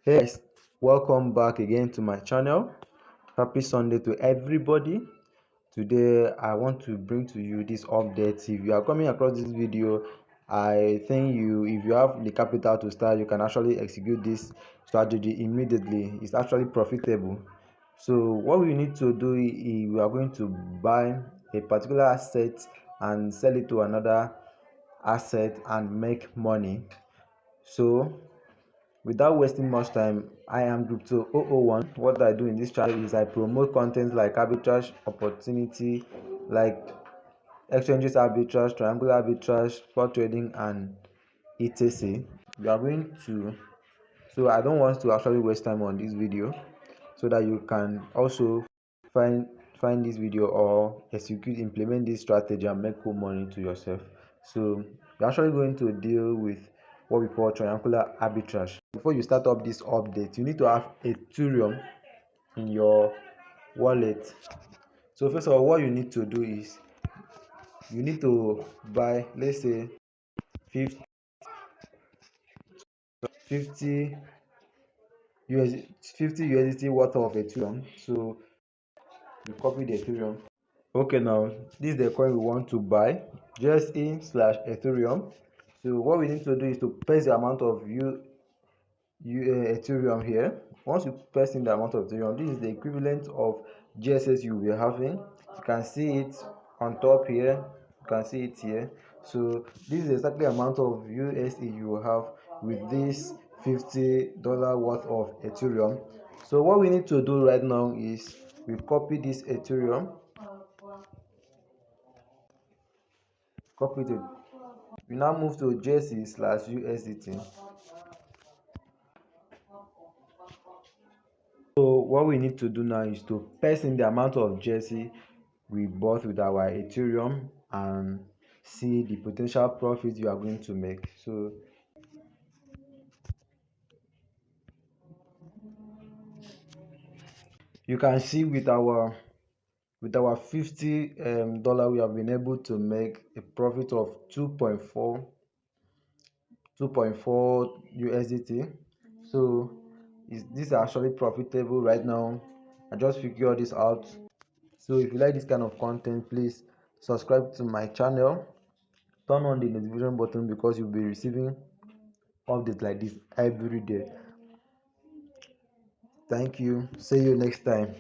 Hey guys, welcome back again to my channel. Happy Sunday to everybody. Today I want to bring to you this update. If you are coming across this video, I think if you have the capital to start, you can actually execute this strategy immediately. It's actually profitable. So what we need to do is we are going to buy a particular asset and sell it to another asset and make money. So without wasting much time, I am Group 2001. What I do in this channel is I promote content like arbitrage opportunity, like exchanges arbitrage, triangular arbitrage, spot trading, and etc. We are going to, so I don't want to actually waste time on this video, so that you can also find find this video or implement this strategy and make cool money to yourself. So we're actually going to deal with what we call triangular arbitrage. Before you start up this update, you need to have Ethereum in your wallet. So first of all, what you need to do is you need to buy, let's say, 50 50 US 50 USDT worth of Ethereum. So you copy the Ethereum. Okay, now this is the coin we want to buy, JSE/Ethereum. So what we need to do is to paste the amount of Ethereum here. Once you paste in the amount of Ethereum, this is the equivalent of GSS you will be having. You can see it on top here. You can see it here. So this is exactly the amount of USD you will have with this $50 worth of Ethereum. So what we need to do right now is we copy this Ethereum, copy it. We now move to JSE/USDT. So what we need to do now is to paste in the amount of jersey we bought with our Ethereum and see the potential profit you are going to make. So you can see with our $50 we have been able to make a profit of 2.4 USDT. So this is actually profitable right now. I just figured this out. So if you like this kind of content, please subscribe to my channel, turn on the notification button because you'll be receiving updates like this every day. Thank you. See you next time.